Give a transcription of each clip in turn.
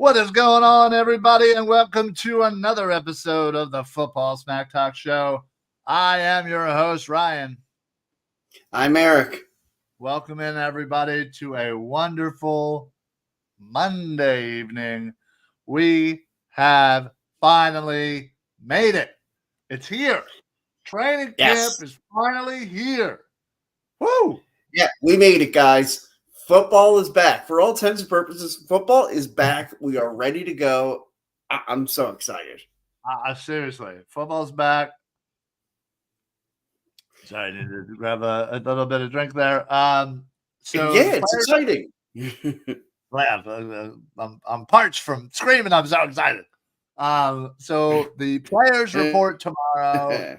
What is going on, everybody, and welcome to another episode of the Football Smack Talk Show. I am your host, Ryan. I'm Eric. Welcome in, everybody, to a wonderful Monday evening. We have finally made it. It's here. Training camp is finally here. Woo! Yeah, we made it, guys. Football is back. For all intents and purposes, football is back. We are ready to go. I'm so excited. Seriously, football's back. Sorry, I need to grab a little bit of drink there. It's exciting. I'm parched from screaming. I'm so excited. So the players report tomorrow.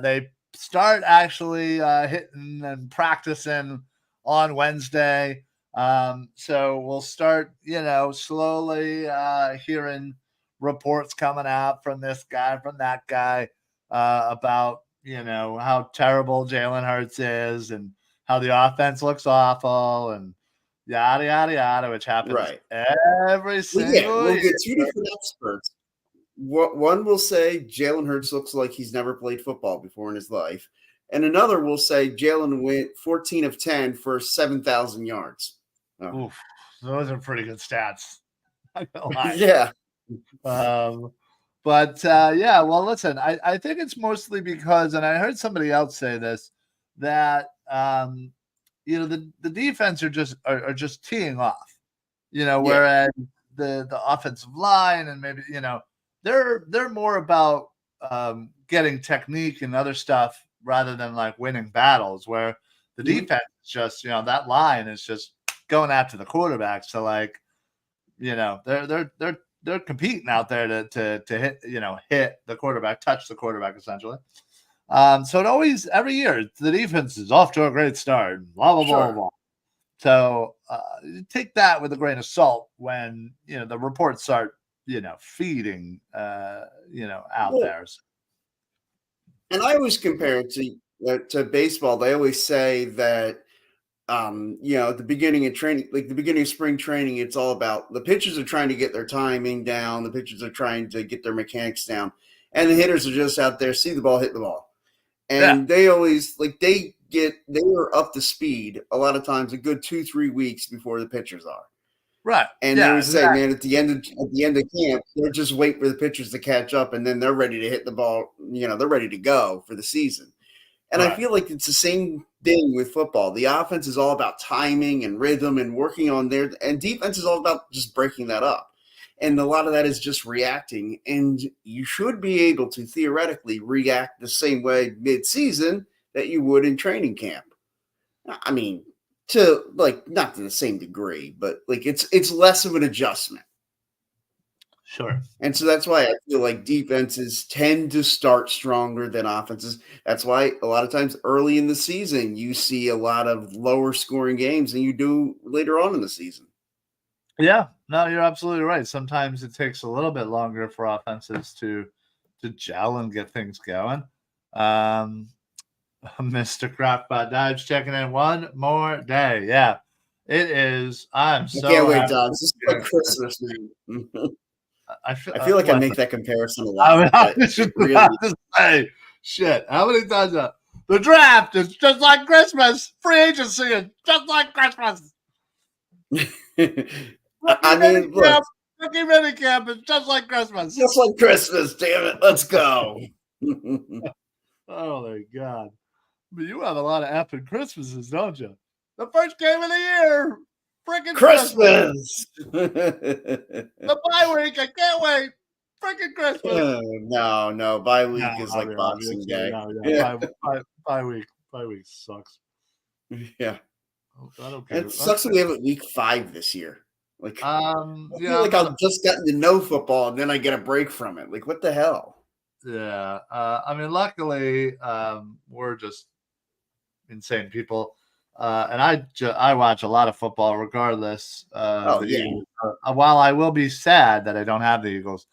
They start actually hitting and practicing on Wednesday. So we'll start, slowly hearing reports coming out from this guy, from that guy, about, how terrible Jalen Hurts is and how the offense looks awful and yada, yada, yada, which happens every single year. We'll get two different experts. One will say Jalen Hurts looks like he's never played football before in his life. And another will say Jalen went 14 of 10 for 7,000 yards. Oh. Oof, those are pretty good stats. Yeah. Well, listen, I think it's mostly because, and I heard somebody else say this, that the defense are just teeing off, whereas the offensive line and maybe they're more about getting technique and other stuff rather than like winning battles, where the defense is just, that line is just going after the quarterback. So they're competing out there to hit, hit the quarterback, touch the quarterback essentially. So it always, every year, the defense is off to a great start, blah, blah, blah, blah. So take that with a grain of salt when, the reports start, feeding, out there. And I always compare it to baseball. They always say that, at the beginning of training, like the beginning of spring training, it's all about the pitchers are trying to get their timing down. The pitchers are trying to get their mechanics down. And the hitters are just out there, see the ball, hit the ball. And they always, they are up to speed a lot of times a good 2-3 weeks before the pitchers are. Right. And they always say, man, at the end of camp, they're just waiting for the pitchers to catch up, and then they're ready to hit the ball. They're ready to go for the season. And I feel like it's the same thing with football. The offense is all about timing and rhythm and working on and defense is all about just breaking that up. And a lot of that is just reacting. And you should be able to theoretically react the same way mid-season that you would in training camp. I mean, not to the same degree, but it's less of an adjustment. Sure. And so that's why I feel like defenses tend to start stronger than offenses. That's why a lot of times early in the season, you see a lot of lower scoring games than you do later on in the season. Yeah, no, you're absolutely right. Sometimes it takes a little bit longer for offenses to gel and get things going. Mr. Crockpot Dives checking in one more day. Yeah, it is. I can't wait, Dogs. This is like Christmas, man. I feel like I make that comparison a lot. I was just about to say, shit, how many times the draft is just like Christmas. Free agency is just like Christmas. Rookie minicamp is just like Christmas. Just like Christmas, damn it. Let's go. Oh, my God. But you have a lot of epic Christmases, don't you? The first game of the year. Freaking Christmas. The bye week. I can't wait. Freaking Christmas. No. Bye week is like Boxing Day. Bye week. Bye week sucks. Yeah. I don't care. It sucks that we have week 5 this year. I feel like I've just gotten to know football and then I get a break from it. Like, what the hell? Yeah. Luckily, we're just insane people. And I watch a lot of football regardless. While I will be sad that I don't have the Eagles,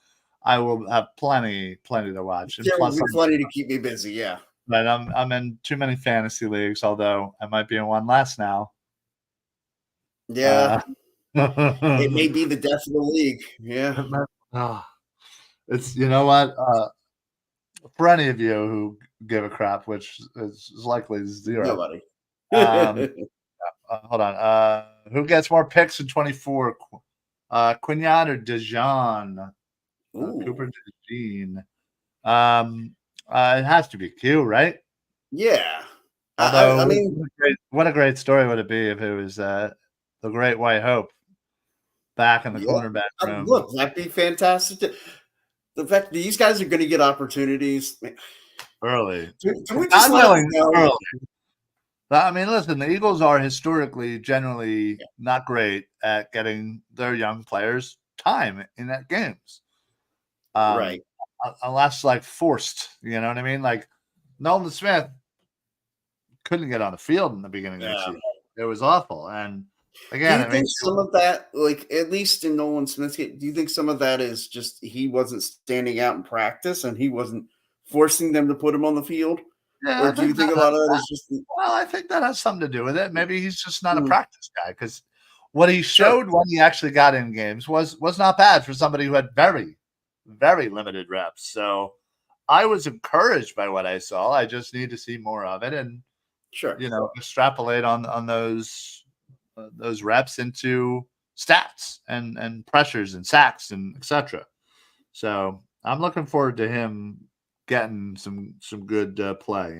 I will have plenty to watch. And plus, plenty to keep me busy. Yeah. But I'm in too many fantasy leagues, although I might be in one less now. Yeah. It may be the death of the league. Yeah. It's you know what? For any of you who give a crap, which is likely zero. Nobody. Um, hold on. Who gets more picks in 24? Quignon or Dijon? Cooper Ooh. Dijon. It has to be Q, right? Yeah. I Although, mean, what a great story would it be if it was the Great White Hope back in the yeah. cornerback room Look, that'd be fantastic. The fact these guys are going to get opportunities. early. Can we just Not let really them know? early. I mean, listen, the Eagles are historically generally not great at getting their young players time in that games. Right. Unless like forced, you know what I mean? Like Nolan Smith couldn't get on the field in the beginning of the Yeah. season. It was awful. And Do again, you I mean, think some of that, like at least in Nolan Smith's case, do you think some of that is just he wasn't standing out in practice and he wasn't forcing them to put him on the field? yeah, Or I do you think think a lot of that is just well, I think that has something to do with it. Maybe he's just not a Mm, practice guy because what he sure. showed when he actually got in games was not bad for somebody who had very, very limited reps. So I was encouraged by what I saw. I just need to see more of it and Sure. extrapolate on those reps into stats and pressures and sacks and etc. So I'm looking forward to him getting some good play.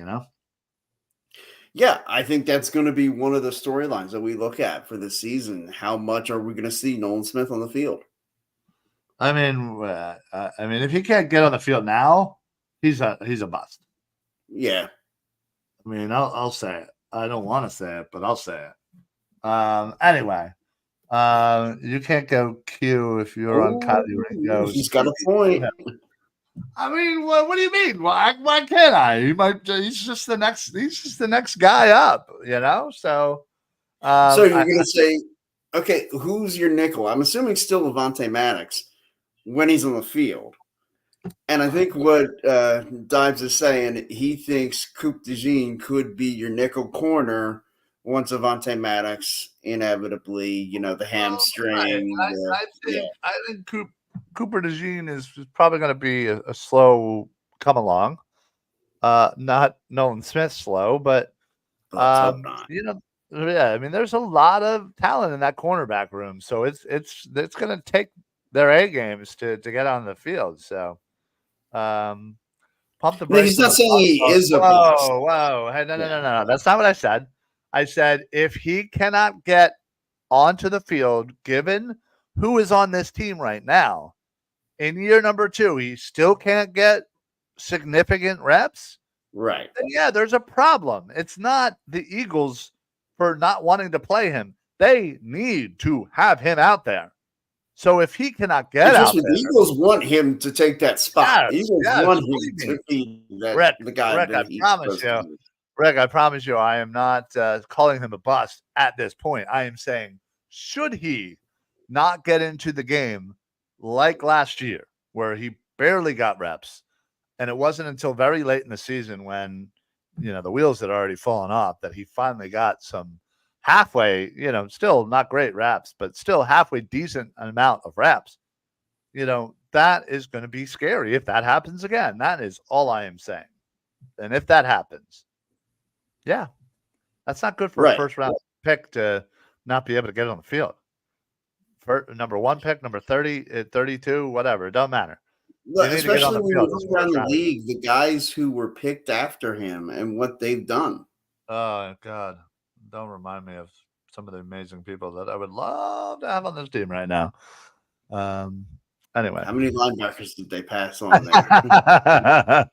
Yeah, I think that's going to be one of the storylines that we look at for this season. How much are we going to see Nolan Smith on the field? I mean, if he can't get on the field now, he's a bust. Yeah. I mean, I'll say it. I don't want to say it, but I'll say it. Anyway, you can't go Q if you're on Oh, Kylie Ringo's he's got a team. point. I mean, what do you mean? Why can't I? He's just the next. He's just the next guy up. So So you're I, going to say, okay, who's your nickel? I'm assuming still Levante Maddox when he's on the field. And I think what Dives is saying, he thinks Coupe de Jean could be your nickel corner once Avante Maddox inevitably, the right. hamstring. Yeah, I think Cooper DeJean is probably going to be a slow come along. Not Nolan Smith slow, but let's hope not. yeah. I mean, there's a lot of talent in that cornerback room, so it's going to take their A games to get on the field. So, pump the No, brakes he's on not the saying he is a bust. whoa. Hey, Yeah, no. That's not what I said. I said if he cannot get onto the field, given who is on this team right now, in year number 2, he still can't get significant reps. right. Then yeah, there's a problem. It's not the Eagles for not wanting to play him. They need to have him out there. So if he cannot get Trust out me, there, the Eagles want him to take that spot. The Eagles want him believe me. to be the guy Rick, that I he's promise supposed you. to be. Rick, I promise you, I am not calling him a bust at this point. I am saying, should he not get into the game like last year, where he barely got reps, and it wasn't until very late in the season when the wheels had already fallen off that he finally got some halfway, still not great reps, but still halfway decent amount of reps. That is going to be scary if that happens again. That is all I am saying. And if that happens, yeah, that's not good for a Right. first round pick to not be able to get on the field. For number 1 pick, number 30, 32, whatever, it doesn't matter. You need to get on Especially the when you field as look a around first the rounder. league, the guys who were picked after him and what they've done. Oh God, don't remind me of some of the amazing people that I would love to have on this team right now. Anyway, How many linebackers did they pass on there?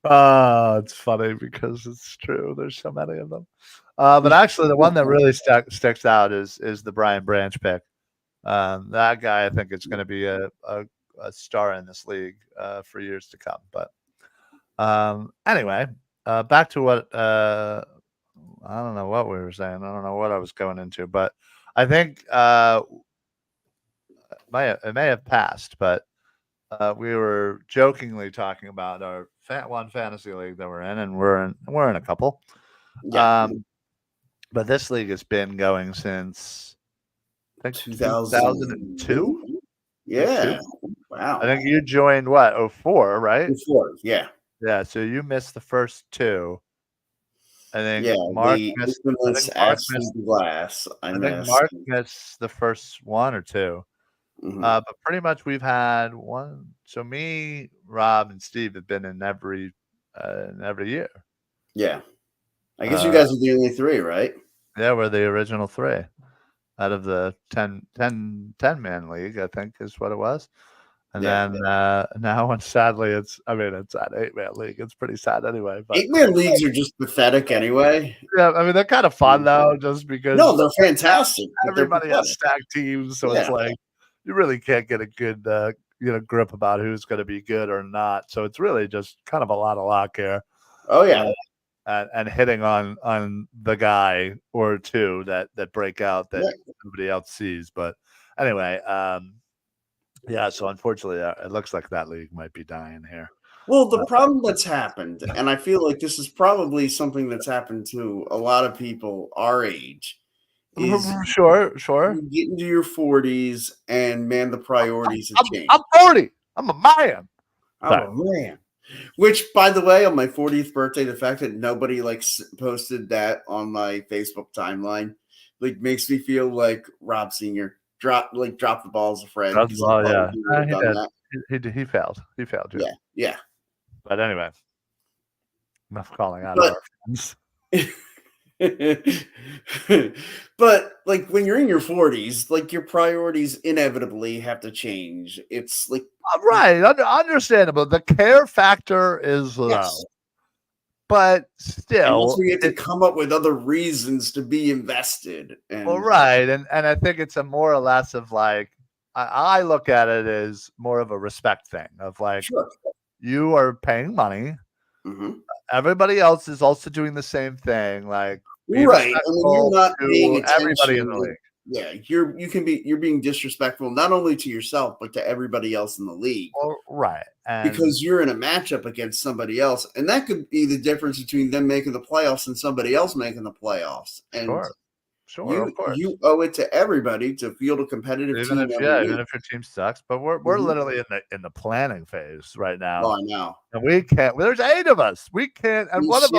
oh, it's funny because it's true. There's so many of them. But actually, the one that really sticks out is the Brian Branch pick. That guy, I think, is going to be a star in this league for years to come. But anyway, back to what I don't know what we were saying. I don't know what I was going into, but I think it may have passed, but we were jokingly talking about our one fantasy league that we're in, and we're in a couple. Yeah. But this league has been going since think 2002. Yeah. Wow. I think you joined what 04, right? 04. Yeah. Yeah. So you missed the first two. I think Yeah. Mark The missed. infamous Ashley Glass. I Mark missed the first one or two. Mm-hmm. But pretty much we've had one. So me, Rob, and Steve have been in every year. Yeah. I guess you guys are the only three, right? Yeah, we're the original three out of the 10-man league, I think is what it was. And then now, and sadly, it's an 8-man league. It's pretty sad anyway. But 8-man leagues are just pathetic anyway. Yeah, I mean, they're kind of fun though, just because. No, they're fantastic. Everybody has stacked teams, so it's like you really can't get a good grip about who's going to be good or not. So it's really just kind of a lot of luck here. Oh yeah. And hitting on the guy or two that break out that nobody else sees. But anyway, so unfortunately, it looks like that league might be dying here. Well, the problem that's happened, and I feel like this is probably something that's happened to a lot of people our age, is sure. You get into your 40s, and man, the priorities have changed. I'm 40. I'm a man. I'm a man. Which, by the way, on my 40th birthday, the fact that nobody posted that on my Facebook timeline makes me feel like Rob Sr. dropped the ball as a friend. He failed. He failed. Yeah. But anyway, enough calling out our friends. But when you're in your 40s, your priorities inevitably have to change. It's right, understandable. The care factor is low, but still, we have to come up with other reasons to be invested. Right, and I think it's a more or less of I look at it as more of a respect thing of you are paying money. Mm-hmm. Everybody else is also doing the same thing. Right. I mean, you're not paying attention. Everybody in the league. Yeah, you're being disrespectful not only to yourself but to everybody else in the league. Right. Because you're in a matchup against somebody else, and that could be the difference between them making the playoffs and somebody else making the playoffs. And sure, of course. You owe it to everybody to field a competitive team. Even if your team sucks, but we're literally in the planning phase right now. Oh, I know. And we can't. There's 8 of us. We can't. And one of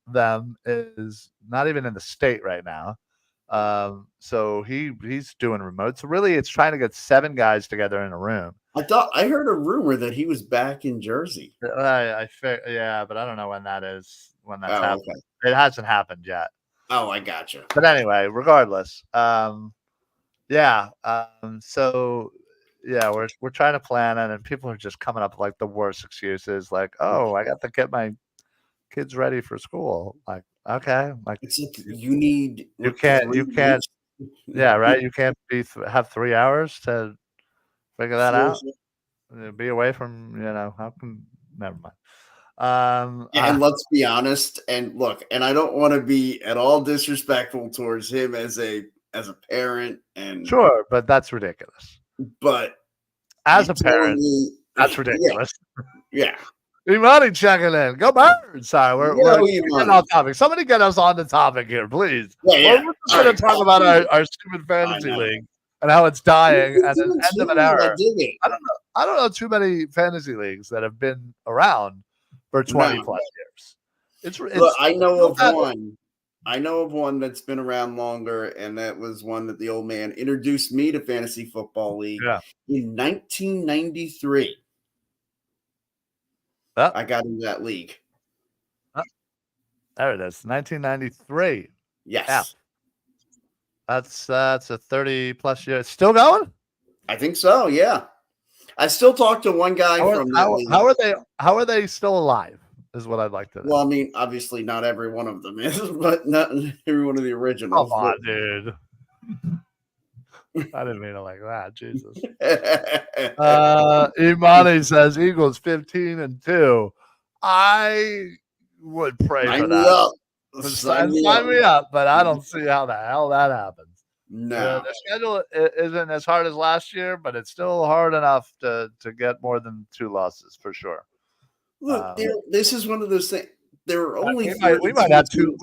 them is not even in the state right now. So he's doing remote. So really, it's trying to get 7 guys together in a room. I heard a rumor that he was back in Jersey. But I don't know when that is. When that's happening. Okay. It hasn't happened yet. Oh, I gotcha. But anyway, regardless, so we're trying to plan it, and people are just coming up with the worst excuses, I got to get my kids ready for school. Okay, it's you can't, yeah, right. You can't have 3 hours to figure that out. Be away from how can never mind. And let's be honest, and look, and I don't want to be at all disrespectful towards him as a parent, and sure, but that's ridiculous. But as a parent, that's ridiculous. Yeah. Imani checking in. Go Birds! Sorry, we're getting off topic. Somebody get us on the topic here, please. Yeah. We're just going to talk about our stupid fantasy league and how it's dying and an end of an era. I don't know too many fantasy leagues that have been around for 20 plus years. Look, I know of one. I know of one that's been around longer, and that was one that the old man introduced me to Fantasy Football League in 1993. I got into that league. There it is, 1993. Yes. That's a 30 plus year. It's still going? I think so, yeah. I still talk to one guy from that league. How are they still alive? Is what I'd like to know. Well, I mean, obviously not every one of them is, but not every one of the originals. Come on, dude. I didn't mean it like that. Jesus. Imani says Eagles 15-2. I would pray for that. Sign me up, but I don't see how the hell that happens. No. The schedule isn't as hard as last year, but it's still hard enough to get more than 2 losses for sure. Look, this is one of those things. There are only we might have 2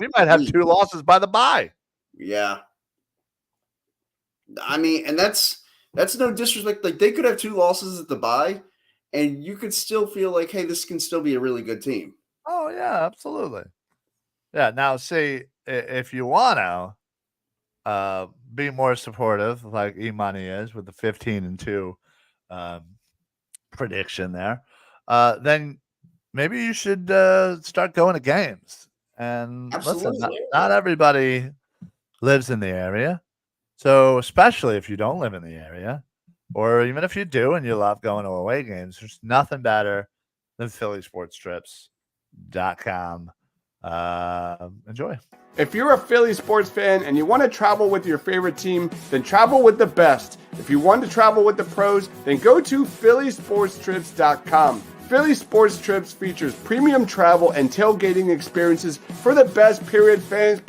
losses by the bye. Yeah. I mean, and that's no disrespect. Like they could have 2 losses at the bye, and you could still feel like, hey, this can still be a really good team. Oh yeah, absolutely. Yeah. Now, see, if you want to be more supportive, like Imani is with the 15-2 um, prediction there, then maybe you should start going to games. And listen, Absolutely. not everybody lives in the area. So, especially if you don't live in the area, or even if you do and you love going to away games, there's nothing better than phillysportstrips.com. Enjoy. If you're a Philly sports fan and you want to travel with your favorite team, then travel with the best. If you want to travel with the pros, then go to phillysportstrips.com. Philly Sports Trips features premium travel and tailgating experiences for the best fans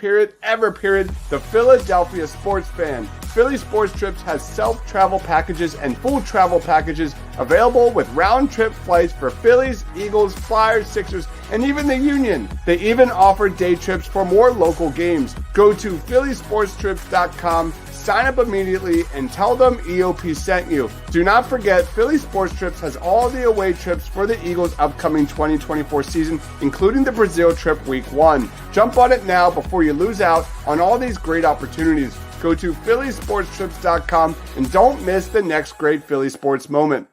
ever the Philadelphia sports fan. Philly Sports Trips has self-travel packages and full travel packages available with round-trip flights for Phillies, Eagles, Flyers, Sixers, and even the Union. They even offer day trips for more local games. Go to phillysportstrips.com, sign up immediately, and tell them EOP sent you. Do not forget, Philly Sports Trips has all the away trips for the Eagles' upcoming 2024 season, including the Brazil trip week 1. Jump on it now before you lose out on all these great opportunities. Go to phillysportstrips.com and don't miss the next great Philly sports moment.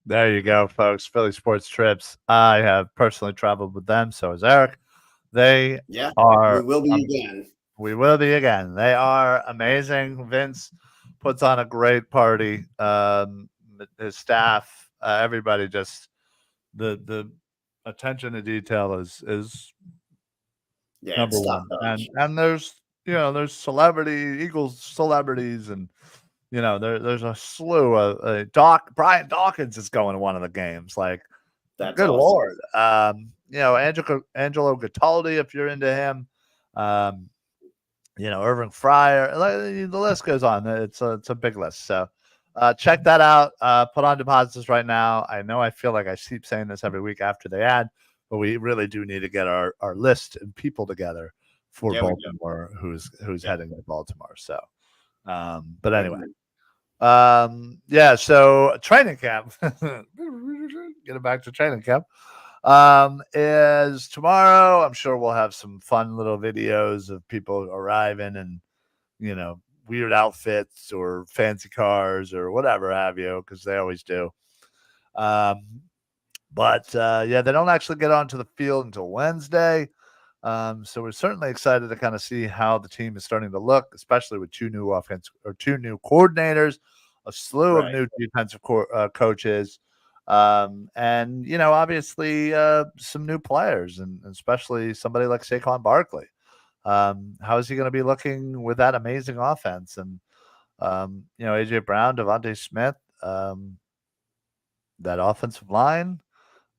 There you go, folks. Philly Sports Trips. I have personally traveled with them. So has Eric. They are. We will be again. We will be again. They are amazing. Vince puts on a great party. His staff, everybody, just the attention to detail is number one. And there's Eagles celebrities, and there's a slew of Brian Dawkins is going to one of the games. Like, that's good awesome. Lord. Angelo Cataldi, if you're into him. Irving Fryer, the list goes on. It's a big list. So check that out. Put on deposits right now. I feel like I keep saying this every week after the ad, but we really do need to get our list and people together for Baltimore, who's heading to Baltimore. So, but anyway, so training camp. Get it back to training camp. Is tomorrow. I'm sure we'll have some fun little videos of people arriving and weird outfits or fancy cars or whatever have you, because they always do. But they don't actually get onto the field until Wednesday. So we're certainly excited to kind of see how the team is starting to look, especially with 2 new coordinators, a slew of new defensive coaches. And obviously some new players, and especially somebody like Saquon Barkley. How is he going to be looking with that amazing offense? And AJ Brown, Devontae Smith, that offensive line.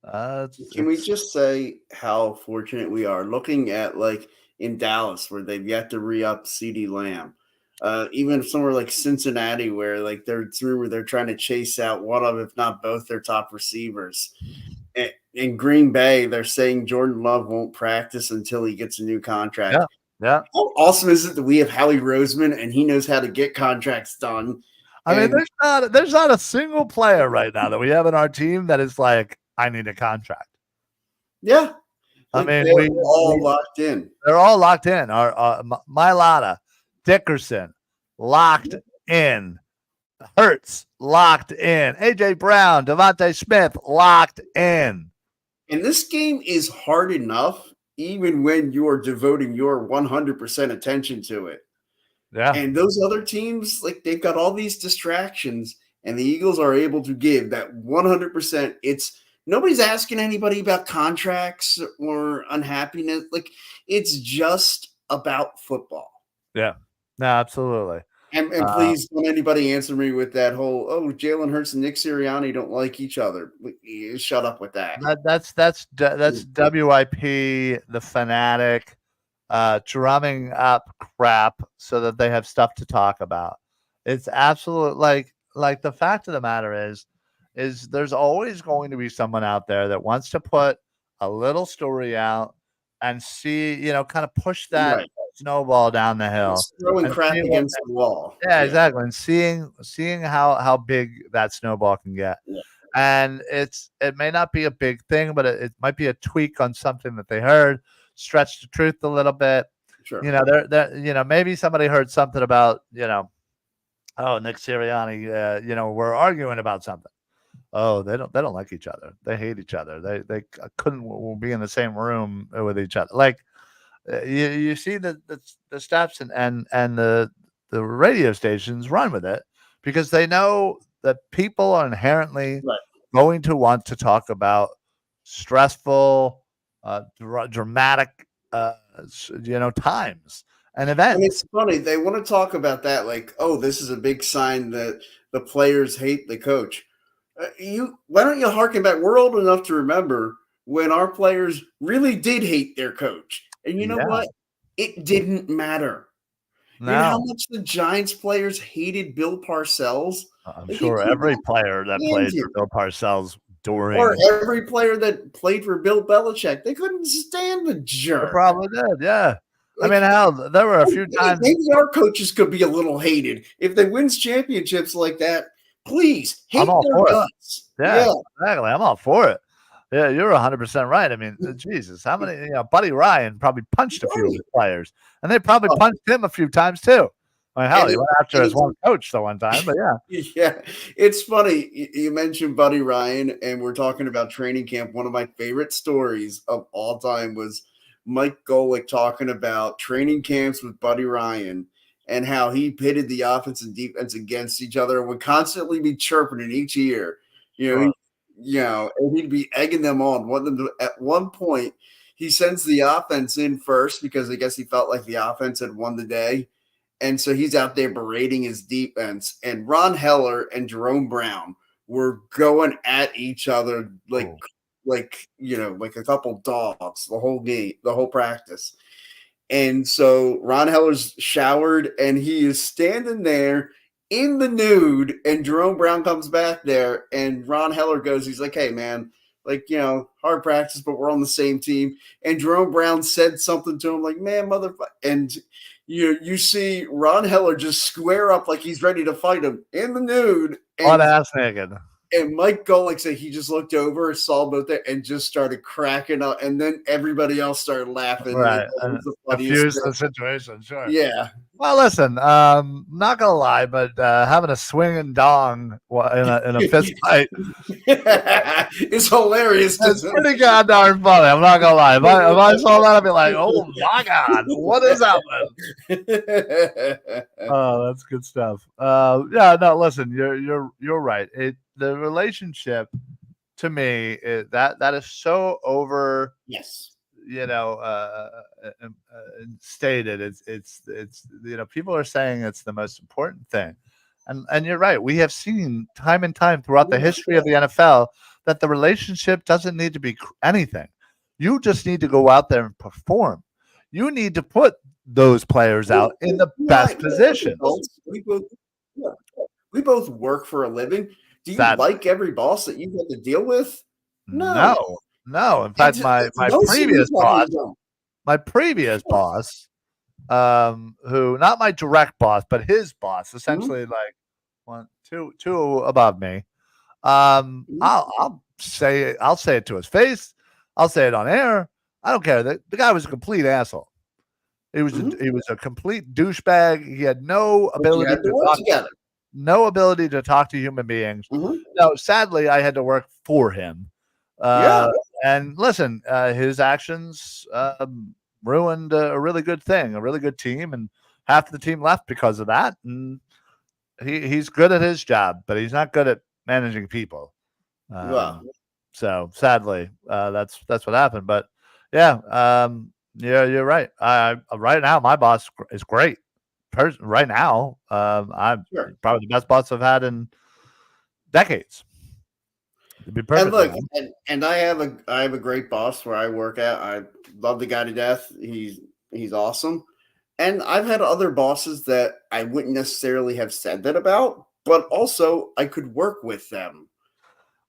Can we just say how fortunate we are looking at, like, in Dallas, where they've yet to re-up CeeDee Lamb? Even somewhere like Cincinnati, where like they're trying to chase out one of, if not both, their top receivers. In Green Bay, they're saying Jordan Love won't practice until he gets a new contract. Yeah. How awesome is it that we have Howie Roseman and he knows how to get contracts done? I mean, there's not a single player right now that we have in our team that is like, I need a contract. Yeah. I mean, they're all locked in. They're all locked in. Our Mailata, Dickerson, locked in. Hurts, locked in. AJ Brown, Devontae Smith, locked in. And this game is hard enough, even when you are devoting your 100% attention to it. Yeah. And those other teams, like, they've got all these distractions, and the Eagles are able to give that 100%. Nobody's asking anybody about contracts or unhappiness. Like, it's just about football. Yeah. No, absolutely. And please don't anybody answer me with that whole, Jalen Hurts and Nick Sirianni don't like each other. Shut up with that. That's WIP, the fanatic, drumming up crap so that they have stuff to talk about. It's absolute, like the fact of the matter is there's always going to be someone out there that wants to put a little story out and see, kind of push that snowball down the hill. It's throwing And crap seeing against the wall. yeah, exactly. And seeing how big that snowball can get. Yeah. And it may not be a big thing, but it might be a tweak on something that they heard, stretch the truth a little bit. Sure. They're maybe somebody heard something about, oh, Nick Sirianni, we're arguing about something. Oh, they don't like each other. They hate each other. They couldn't be in the same room with each other. Like you see the stats and the radio stations run with it because they know that people are inherently going to want to talk about stressful, dramatic, times and events. And it's funny, they want to talk about that like, oh, this is a big sign that the players hate the coach. Why don't you harken back? We're old enough to remember when our players really did hate their coach. And you know what? It didn't matter. No. You know how much the Giants players hated Bill Parcells? I'm sure every player that played for Bill Parcells or every player that played for Bill Belichick, they couldn't stand the jerk. They probably did, yeah. Like, I mean, hell, there were a few times. Maybe our coaches could be a little hated. If they win championships like that, please hate their guts. Yeah, exactly. I'm all for it. Yeah, you're 100% right. I mean, Jesus, how many? Buddy Ryan probably punched a few of his players, and they probably punched him a few times too. I mean, hell, he went after his one coach the one time, but yeah. Yeah, it's funny. You mentioned Buddy Ryan, and we're talking about training camp. One of my favorite stories of all time was Mike Golick talking about training camps with Buddy Ryan and how he pitted the offense and defense against each other and would constantly be chirping in each ear. And he'd be egging them on. At one point, he sends the offense in first because I guess he felt like the offense had won the day. And so he's out there berating his defense. And Ron Heller and Jerome Brown were going at each other like a couple dogs the whole game, the whole practice. And so Ron Heller's showered and he is standing there in the nude, and Jerome Brown comes back there, and Ron Heller goes, he's like, hey, man, hard practice, but we're on the same team. And Jerome Brown said something to him like, man, motherfucker. And you see Ron Heller just square up like he's ready to fight him in the nude. On ass naked. And Mike Golick said he just looked over, saw both there, and just started cracking up. And then everybody else started laughing. Right. Diffuse the situation, sure. Yeah. Well, listen, not gonna lie, but having a swinging dong in a fist fight is hilarious. It's pretty goddamn funny. I'm not gonna lie. If I saw that, I'd be like, "Oh my god, what is happening?" Oh, that's good stuff. No, listen, you're right. The relationship to me that is so over. Yes. Stated. It's people are saying it's the most important thing, and you're right. We have seen time and time throughout the history of the NFL that the relationship doesn't need to be anything. You just need to go out there and perform. You need to put those players out in the best position. We both work for a living. Do you like every boss that you have to deal with? No. In fact, my previous boss, who not my direct boss, but his boss, essentially like two above me. I'll say it to his face. I'll say it on air. I don't care. The guy was a complete asshole. He was a complete douchebag. He had no ability to talk to human beings. No, sadly, I had to work for him. And listen, his actions ruined a really good thing, a really good team, and half the team left because of that. And he's good at his job, but he's not good at managing people. So sadly, that's what happened. But you're right. Right now, my boss is great. Right now, I'm probably the best boss I've had in decades. And look, and I have a great boss where I work at. I love the guy to death. He's awesome. And I've had other bosses that I wouldn't necessarily have said that about, but also I could work with them.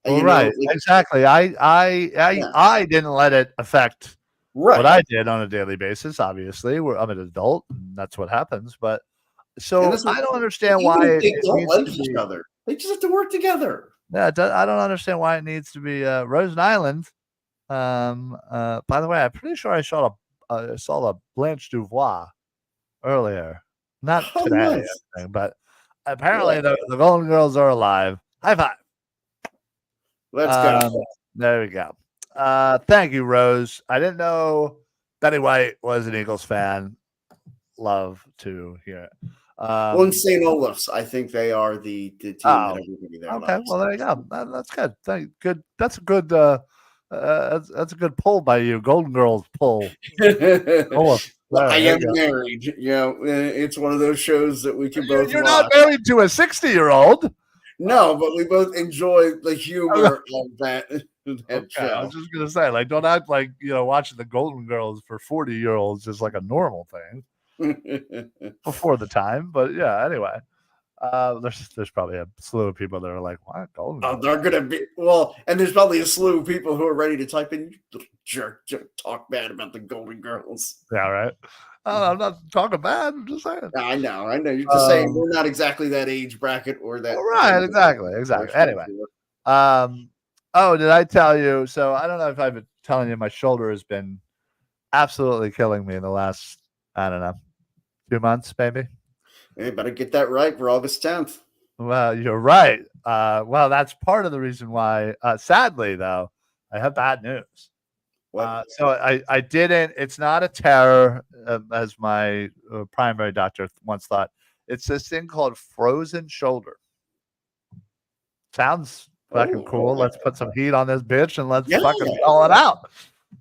Well, exactly. I didn't let it affect Right. what I did on a daily basis. Obviously, I'm an adult, and that's what happens. But so I don't understand even why if they it don't needs like to each be. other, they just have to work together. Yeah, I don't understand why it needs to be Rose Island. By the way, I'm pretty sure I saw a Blanche Duvois earlier, not Oh, today, nice. but apparently Yeah. the Golden Girls are alive. High five. Let's go. There we go. Thank you, Rose. I didn't know Betty White was an Eagles fan. Love to hear it. Well, in St. Olaf's, I think they are the team that everybody there okay. loves. Well, there you go. That's good. Good. That's a good. That's a good pull by you. Golden Girls pull. Well, I There am you go. married. It's one of those shows that we can both You're watch. not married to a 60-year-old. No, but we both enjoy the humor of that Okay, show. I was just gonna say, like, don't act like watching the Golden Girls for 40-year-olds is like a normal thing before the time. But yeah, anyway, there's probably a slew of people that are like, "What Golden Girls?" They're gonna be and there's probably a slew of people who are ready to type in, "You little jerk, talk bad about the Golden Girls." Yeah, right. I'm not talking bad. I'm just saying. I know. You're just saying we're not exactly that age bracket or that. Right, exactly. Anyway, oh, did I tell you? So I don't know if I've been telling you, my shoulder has been absolutely killing me in the last, I don't know, 2 months, maybe. Hey, better get that right for August 10th. Well, you're right. Well, that's part of the reason why. Sadly, though, I have bad news. So I didn't. It's not a terror, as my primary doctor once thought. It's this thing called frozen shoulder. Sounds fucking cool. Let's put some heat on this bitch and let's fucking spell it out.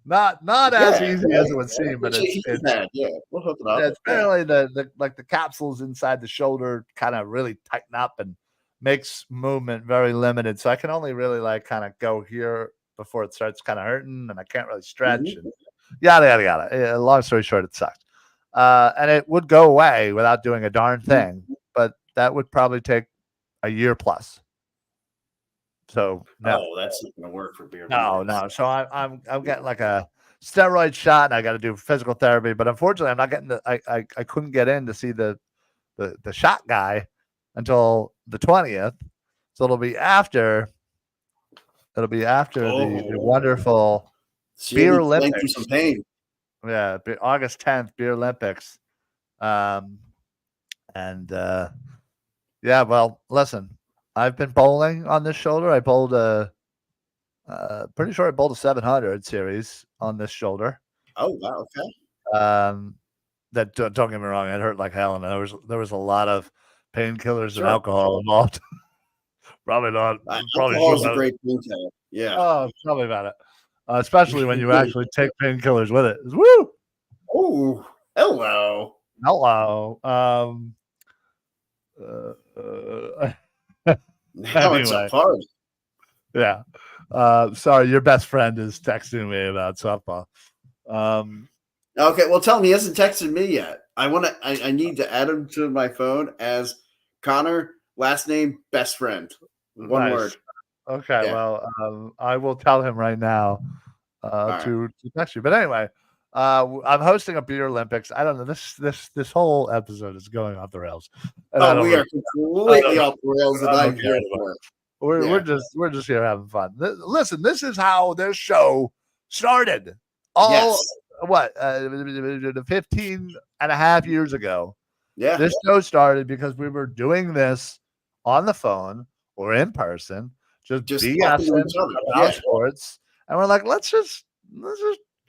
Not as easy as it would seem, but we'll hook it up. It's apparently the capsules inside the shoulder kind of really tighten up and makes movement very limited. So I can only really kind of go here before it starts kind of hurting, and I can't really stretch. And yada yada yada. Long story short, it sucked. And it would go away without doing a darn thing, but that would probably take a year plus. So no, that's not gonna work for beer. No. So I'm getting like a steroid shot, and I got to do physical therapy. But unfortunately, I'm not getting I couldn't get in to see the shot guy until the 20th. So it'll be after. The wonderful Beer Olympics. Some pain. Yeah, August 10th, Beer Olympics. Yeah, well, listen, I've been bowling on this shoulder. I bowled pretty sure I bowled a 700 series on this shoulder. Oh wow, okay. That don't get me wrong, it hurt like hell, and there was a lot of painkillers and alcohol involved. Probably not. Alcohol is a great painkiller. Yeah. Oh, tell me about it. Especially when you actually take painkillers with it. Woo! Oh, hello. Now it's a party. Yeah. Sorry, your best friend is texting me about softball. Okay, well, tell him he hasn't texted me yet. I need to add him to my phone as Connor, last name, best friend. One word. Okay, yeah. Well, I will tell him right now to text you. But anyway, I'm hosting a Beer Olympics. I don't know. This whole episode is going off the rails. And we are completely off the rails, and I'm here for it. We're just here having fun. Listen, this is how this show started. 15 and a half years ago. Yeah. This show started because we were doing this on the phone or in person, just BSing about sports. And we're like, let's just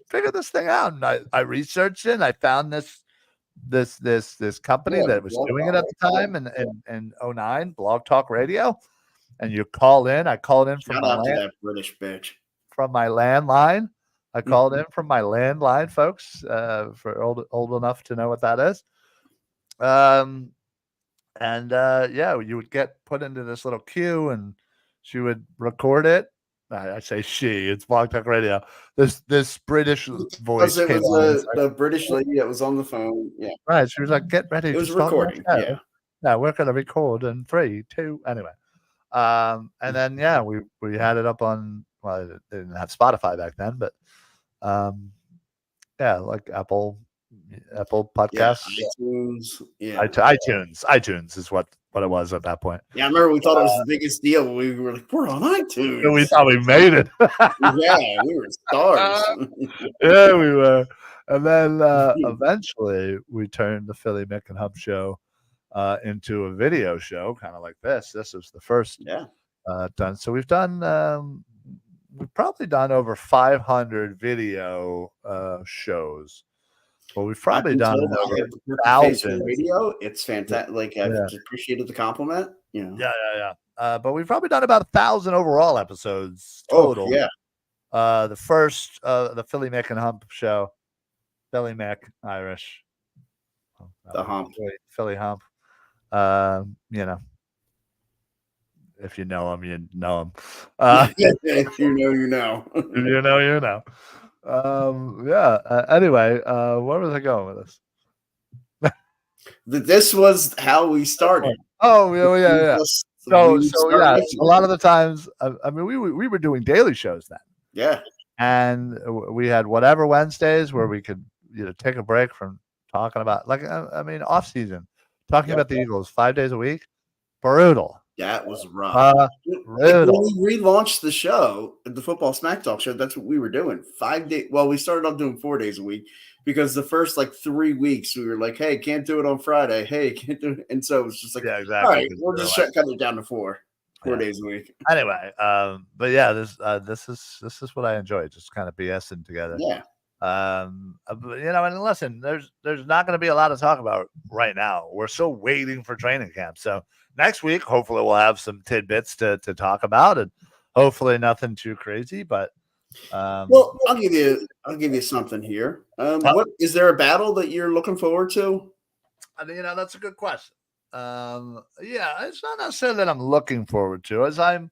figure this thing out. And I researched it, and I found this company that was doing it at the time in 2009, Blog Talk Radio. And you call in. I called in from that British bitch. From my landline. I called in from my landline, folks, for old enough to know what that is. You would get put into this little queue, and she would record it. I say she. It's Blog Talk Radio. This British voice. It was the British lady that was on the phone. Yeah. Right. She was like, "Get ready." It was recording. Yeah. Yeah, we're gonna record in 3, 2. Anyway. And then we had it up on. Well, they didn't have Spotify back then, but Yeah, like Apple Podcasts. Yeah, iTunes. Yeah. iTunes is what it was at that point. Yeah, I remember we thought it was the biggest deal. We were like, we're on iTunes. We thought we made it. Yeah, we were stars. Yeah, we were. And then eventually we turned the Philly Mick and Hub show into a video show, kind of like this. This was the first done. So we've probably done over 500 video shows. Well, we've probably done over 1,000 radio. It's fantastic. Like I've appreciated the compliment. You know. Yeah. But we've probably done about 1,000 overall episodes total. Oh, yeah. The first, the Philly Mick and Hump show, Philly Mick, Irish, the Hump, Philly Hump. You know, if you know him, you know him. If you know, you know. If you know, you know. Anyway, where was I going with this? This was how we started. Oh, yeah. So yeah, a lot of the times, I mean, we were doing daily shows then. Yeah. And we had whatever Wednesdays where we could, take a break from talking about, off season, talking about the Eagles 5 days a week. Brutal. That was rough. Brutal. When we relaunched the show, the Football Smack Talk show, that's what we were doing. 5 days. Well, we started off doing 4 days a week because the first 3 weeks we were like, hey, can't do it on Friday. Hey, can't do it. And so it was just like, exactly. All right, we'll just cut it down to 4 days a week. Anyway, but yeah, this is what I enjoy, just kind of BSing together. Yeah. And listen, there's not going to be a lot to talk about right now. We're still waiting for training camp. So next week, hopefully we'll have some tidbits to talk about, and hopefully nothing too crazy, but well, I'll give you something here. What is there a battle that you're looking forward to? That's a good question. It's not necessarily that I'm looking forward to,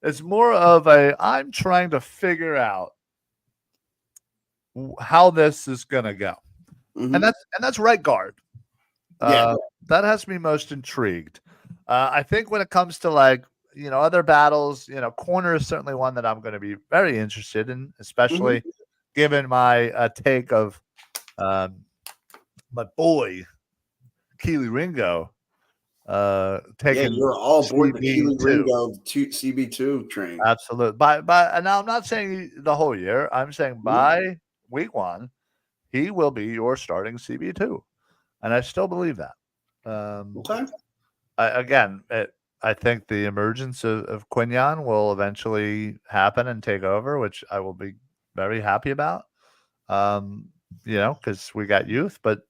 it's more of I'm trying to figure out how this is gonna go. Mm-hmm. And that's right guard. That has me most intrigued. I think when it comes to other battles, corner is certainly one that I'm going to be very interested in, especially given my take of my boy Keely Ringo taking. You're all aboard the Keely Ringo CB2 train. Absolutely. And now I'm not saying the whole year. I'm saying by week 1, he will be your starting CB2, and I still believe that. Okay. I think the emergence of Quinyon will eventually happen and take over, which I will be very happy about. Because we got youth, but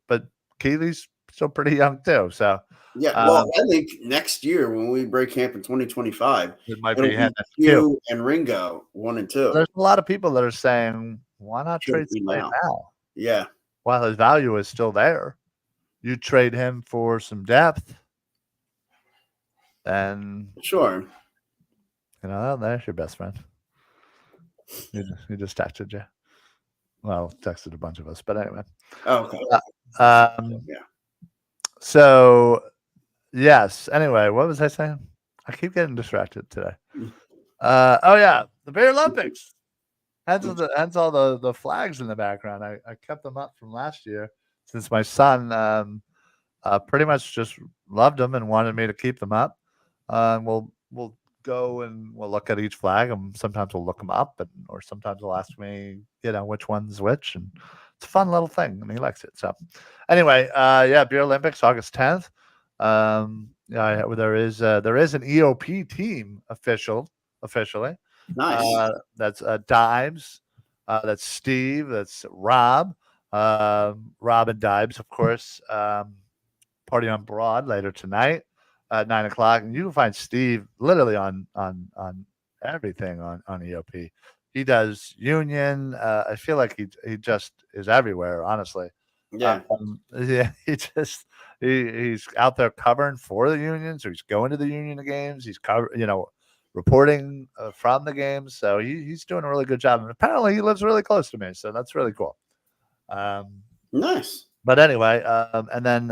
Keely's still pretty young too. So I think next year when we break camp in 2025, it might be you and Ringo 1 and 2. There's a lot of people that are saying, why not trade Slade now? Yeah. While his value is still there, you trade him for some depth. And sure, there's your best friend. He just texted you. Well, texted a bunch of us, but anyway. Okay. So, yes. Anyway, what was I saying? I keep getting distracted today. The Bear Olympics. Hence all the flags in the background. I kept them up from last year since my son pretty much just loved them and wanted me to keep them up. We'll go and we'll look at each flag, and sometimes we'll look them up, or sometimes he'll ask me, which one's which, and it's a fun little thing, and he likes it. So, anyway, Beer Olympics, August 10th. There is an EOP team officially. Nice. That's Dimes. That's Steve. That's Rob. Rob and Dimes, of course. Party on Broad later tonight at 9:00, and you can find Steve literally on everything on EOP. He does Union. I feel like he just is everywhere, honestly. Yeah. He's out there covering for the Union, so he's going to the Union games. He's reporting from the games, so he's doing a really good job. And apparently, he lives really close to me, so that's really cool. Nice. But anyway, and then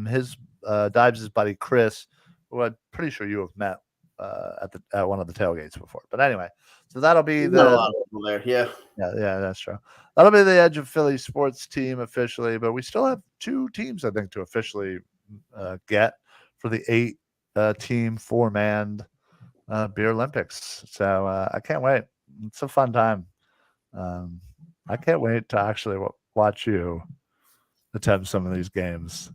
his Dibes' buddy Chris, who I'm pretty sure you have met at one of the tailgates before. But anyway, so that'll be There's not a lot of people there. yeah, that's true. That'll be the Edge of Philly sports team officially, but we still have 2 teams I think to officially get for the 8-team 4-man Beer Olympics. So I can't wait. It's a fun time. I can't wait to actually watch you attempt some of these games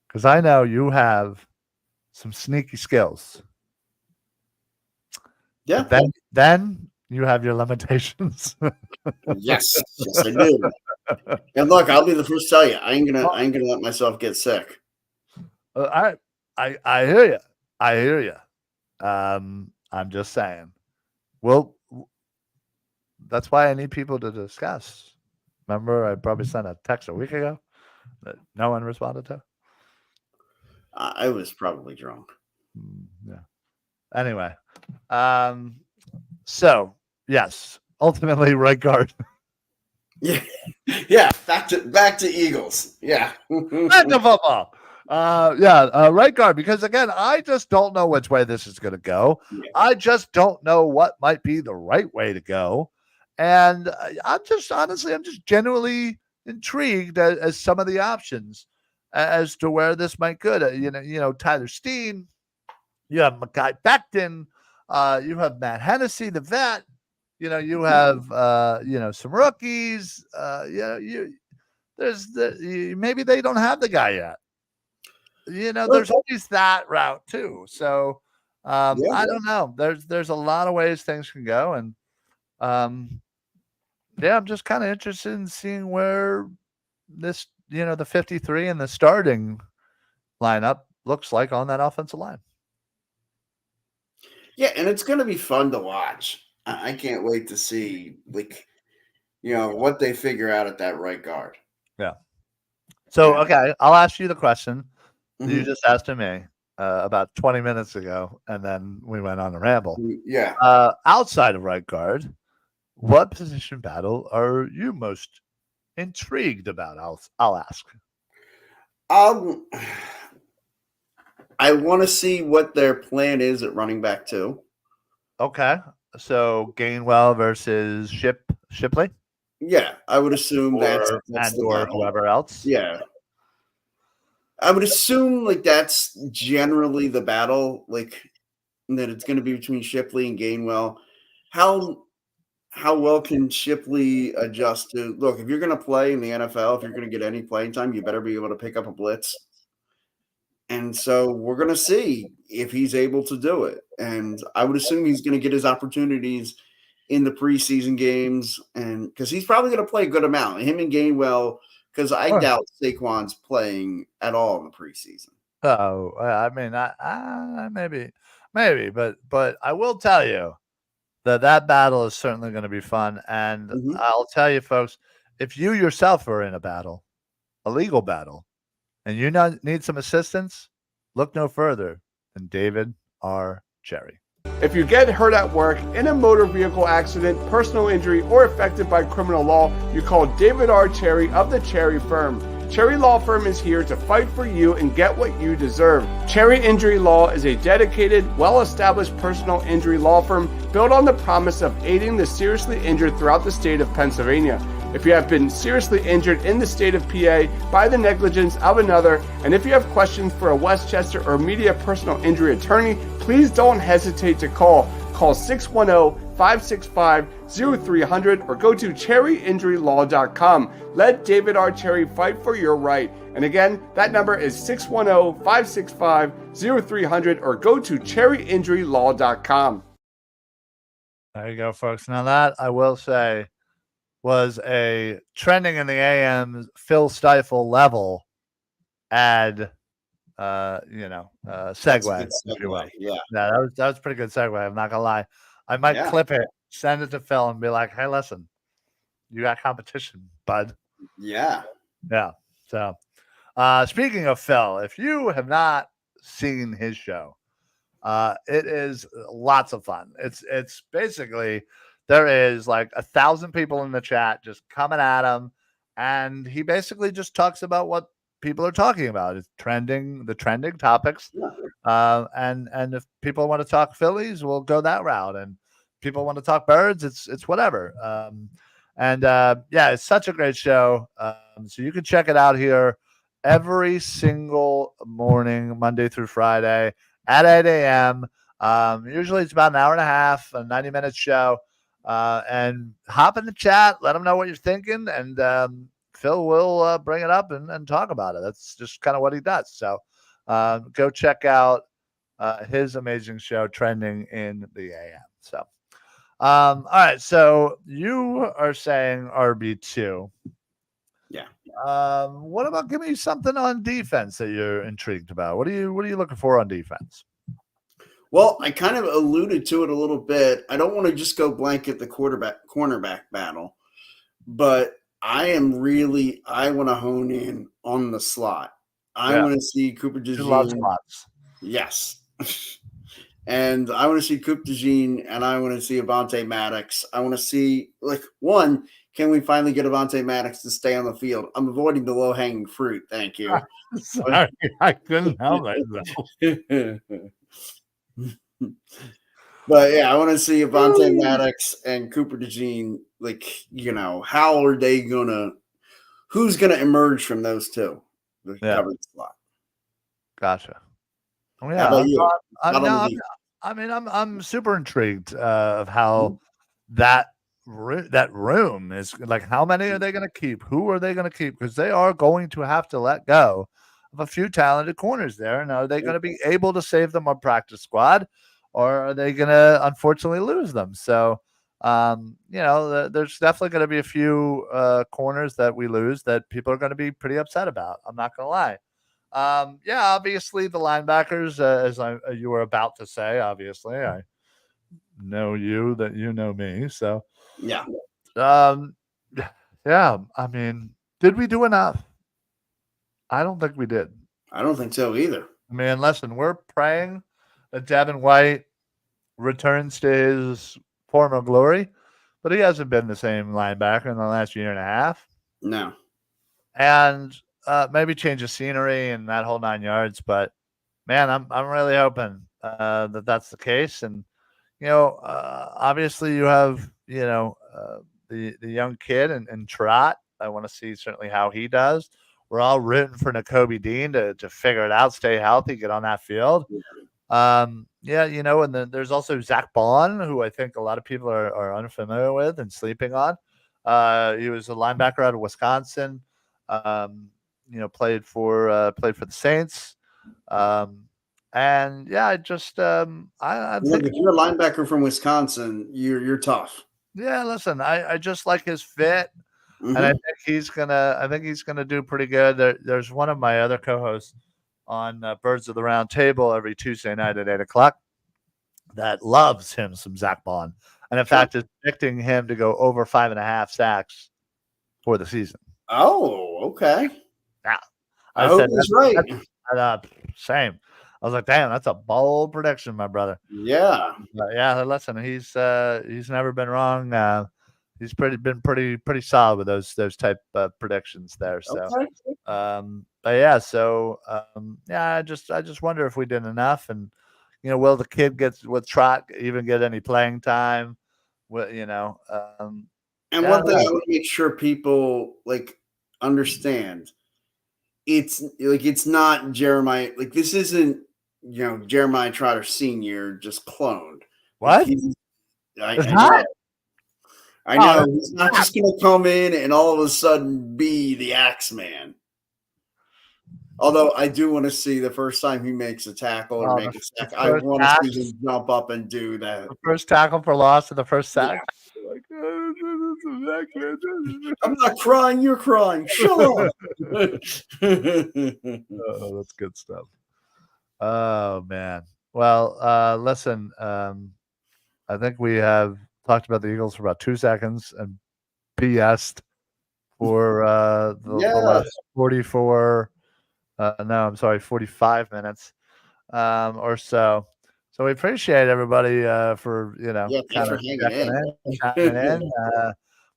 because I know you have some sneaky skills. Yeah. Then you have your limitations. Yes, I do. And look, I'll be the first to tell you, I ain't gonna let myself get sick. I hear you. I hear you. I'm just saying. Well, that's why I need people to discuss. Remember, I probably sent a text a week ago that no one responded to. I was probably drunk. Yeah. Anyway, so yes, ultimately right guard. Yeah. Back to Eagles. Yeah. Back to football. Right guard, because again, I just don't know which way this is going to go. Yeah. I just don't know what might be the right way to go. And I'm just genuinely intrigued as some of the options as to where this might go. You know, Tyler Steen, you have Mekhi Becton, you have Matt Hennessy, the vet. You know, you have some rookies. Maybe they don't have the guy yet. You know, there's always that route too. So I don't know. There's a lot of ways things can go, and I'm just kind of interested in seeing where this, the 53 and the starting lineup looks like on that offensive line. Yeah, and it's going to be fun to watch. I can't wait to see, what they figure out at that right guard. Yeah. So, okay, I'll ask you the question you just asked me about 20 minutes ago, and then we went on a ramble. Yeah. Outside of right guard, what position battle are you most intrigued about? I'll ask. I want to see what their plan is at running back too. Okay, so Gainwell versus Shipley. Yeah, I would assume that's or whoever else. Yeah, I would assume that's generally the battle. That it's going to be between Shipley and Gainwell. How well can Shipley adjust to look? If you're going to play in the NFL, if you're going to get any playing time, you better be able to pick up a blitz. And so we're going to see if he's able to do it. And I would assume he's going to get his opportunities in the preseason games, and because he's probably going to play a good amount. Him and Gainwell, because I doubt Saquon's playing at all in the preseason. Oh, I mean, maybe, but I will tell you that battle is certainly going to be fun. And I'll tell you, folks, if you yourself are in a battle, a legal battle, and you need some assistance, look no further than David R. Cherry. If you get hurt at work, in a motor vehicle accident, personal injury, or affected by criminal law, you call David R. Cherry of the Cherry Firm. Cherry Law Firm is here to fight for you and get what you deserve. Cherry Injury Law is a dedicated, well-established personal injury law firm built on the promise of aiding the seriously injured throughout the state of Pennsylvania. If you have been seriously injured in the state of PA by the negligence of another, and if you have questions for a Westchester or media personal injury attorney, please don't hesitate to call. Call 610-565-0300 or go to cherryinjurylaw.com. Let David R. Cherry fight for your right. And again, that number is 610-565-0300 or go to cherryinjurylaw.com. There you go, folks. Now that, I will say, was a trending in the AM Phil Stifle level ad segue, if you will. Yeah, that was a pretty good segue. I'm not gonna lie. I might clip it, send it to Phil, and be like, "Hey, listen, you got competition, bud." Yeah. So, speaking of Phil, if you have not seen his show, it is lots of fun. It's basically there is 1,000 people in the chat just coming at him, and he basically just talks about what people are talking about. It's trending, the trending topics. And if people want to talk Phillies, we'll go that route. And people want to talk birds, it's whatever. Yeah, it's such a great show. So you can check it out here every single morning, Monday through Friday at 8 a.m. Usually it's about an hour and a half, a 90-minute show. And hop in the chat, let them know what you're thinking, and Phil will bring it up and talk about it. That's just kind of what he does. So go check out his amazing show, Trending in the AM. So, all right. So you are saying RB2. Yeah. What about give me something on defense that you're intrigued about? What are you looking for on defense? Well, I kind of alluded to it a little bit. I don't want to just go blanket the cornerback battle, but I want to hone in on the slot. I want to see Cooper DeJean. Yes. And I want to see Cooper DeJean, and I want to see Avonte Maddox. I want to see, can we finally get Avonte Maddox to stay on the field? I'm avoiding the low-hanging fruit. Thank you. Sorry, I couldn't help myself. But yeah, I want to see Avonte Maddox and Cooper DeJean. How are they who's gonna emerge from those two? The covered slot. Gotcha. Oh, yeah. How about you? I'm super intrigued of how that room is. Like, how many are they going to keep? Who are they going to keep? Because they are going to have to let go of a few talented corners there. And are they going to be able to save them on practice squad, or are they going to unfortunately lose them? So, there's definitely going to be a few corners that we lose that people are going to be pretty upset about. I'm not going to lie. Obviously the linebackers, as you were about to say, obviously I know you that you know me. So yeah. I mean, did we do enough? I don't think we did. I don't think so either. I mean, listen, we're praying that Devin White returns to his former glory, but he hasn't been the same linebacker in the last year and a half. No. And maybe change of scenery and that whole 9 yards, but man, I'm really hoping that that's the case. And obviously you have the young kid and Trot. I want to see certainly how he does. We're all rooting for Nakobe Dean to figure it out, stay healthy, get on that field. And then there's also Zach Bond, who I think a lot of people are unfamiliar with and sleeping on. He was a linebacker out of Wisconsin. Played for the Saints. I think if you're a linebacker from Wisconsin, you're tough. Yeah, listen, I just like his fit, and I think he's gonna do pretty good. There's one of my other co-hosts on Birds of the Round Table every Tuesday night at 8:00 that loves him some Zach Bond, and in fact is predicting him to go over 5.5 sacks for the season. Oh, okay. Yeah, I hope he's right. Same. I was like, damn, that's a bold prediction, my brother. Yeah. Listen, he's never been wrong. He's been pretty solid with those type of predictions there. So, I just wonder if we did enough, and will the kid Trot even get any playing time? And one thing I want to make sure people understand, it's not Jeremiah. This isn't Jeremiah Trotter Sr. just cloned. What? I know he's not just going to come in and all of a sudden be the Axeman. Although I do want to see the first time he makes a tackle or make a sack. I want to see him jump up and do that. The first tackle for loss and the first sack. I'm not crying. You're crying. Shut up. Oh, that's good stuff. Oh man. Well, listen. I think we have talked about the Eagles for about 2 seconds and BS'd for the last 44. 45 minutes or so. So we appreciate everybody for kind of checking in. Of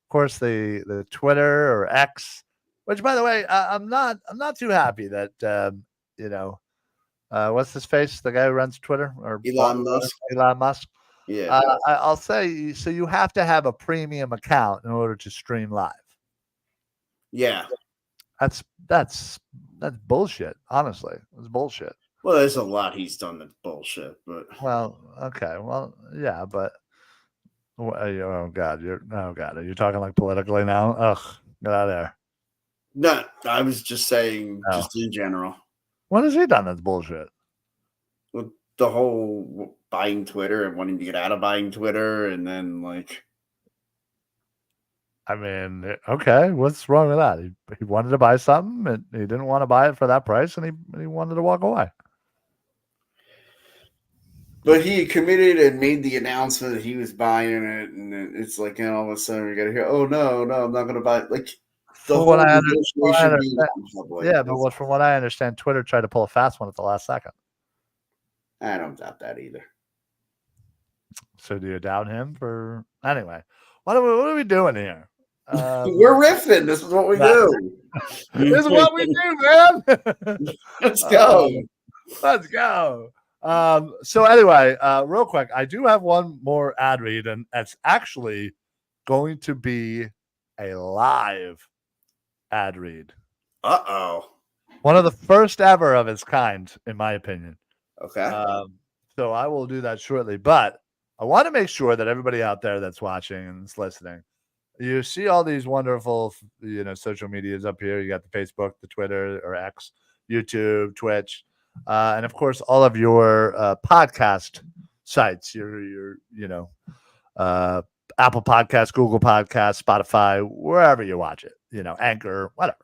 course, the Twitter or X Which, by the way, I'm not too happy that what's his face? The guy who runs Twitter or Elon Musk. Elon Musk. Yeah. I'll say so. You have to have a premium account in order to stream live. Yeah. That's bullshit. Honestly, it's bullshit. Well, there's a lot he's done that's bullshit, but well, okay, well, yeah, but oh god, are you talking like politically now? Ugh, get out of there. No, I was just saying, just in general. What has he done that's bullshit? With the whole buying Twitter and wanting to get out of buying Twitter, and then I mean, okay, what's wrong with that? He wanted to buy something, and he didn't want to buy it for that price, and he wanted to walk away. But he committed and made the announcement that he was buying it, and it's like, and all of a sudden we got to hear, "Oh no, I'm not going to buy it." Like the whole negotiation being public. Yeah, but from what I understand, Twitter tried to pull a fast one at the last second. I don't doubt that either. So do you doubt him for anyway? What are we doing here? We're riffing. This is what we do. This is what we do, man. Let's go. Let's go. So anyway, real quick, I do have one more ad read, and it's actually going to be a live ad read. Uh-oh. One of the first ever of its kind, in my opinion. Okay. So I will do that shortly, but I want to make sure that everybody out there that's watching and is listening, you see all these wonderful, social medias up here. You got the Facebook, the Twitter or X, YouTube, Twitch, and of course, all of your podcast sites, your Apple Podcasts, Google Podcasts, Spotify, wherever you watch it, Anchor, whatever.